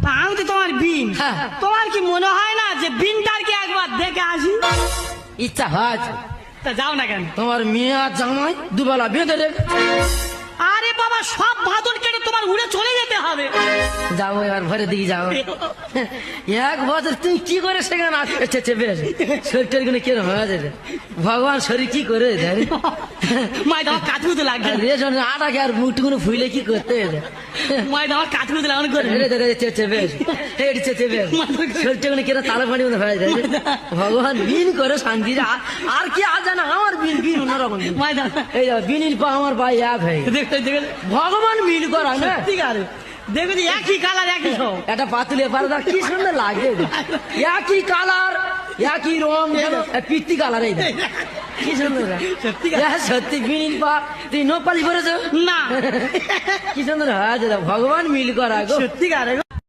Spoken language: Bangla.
পাউতে তোমার বিন, হ্যাঁ। তোমার কি মনে হয় না যে বিনটার কি একবার দেখে আসি? ইচ্ছা হয়েছে তা যাও না কেন? তোমার মেয়ে আর জামাই দুবেলা বেঁধে রেখে আরে বাবা, সব ভাদর কেটে তোমার উড়ে চলে যেতে হবে। যাবো এবার ভরে দিকে যাবো। এক বছর তুই কি করে সেখানে আসছে বেশ শরীরটার গুলো কিরম হয়ে যাবে ভগবান শরীর কি করে দেয় মায়ের আমার কাঠুতে লাগবে, রেশন আটাকে আর মুখটুকুনো ফুইলে কি করতে মায়ের আমার কাঠুতে লাগবে করে। শরীরটা কিরম তালে পানি মতো হয়ে যায় ভগবান বিন করে শান্তি আর কি আজ জানা আমার বিন বিন অন্যরকম মায়ের এই বিনির পা আমার ভাই এক হয়ে গেছে। দেখো দেখো ভগবান মিল করা না ঠিক আছে, দেখো যে একই কালার একই সব। একটা পাতুলে পারদা কি সুন্দর লাগে একই কালার একই রং পিত্তি কালার এই দেখ। কি সুন্দর সত্যি সত্যি বিনির পা তুই নোপালি করেছ না, কি সুন্দর হয়েছে ভগবান মিল করা গো সত্যি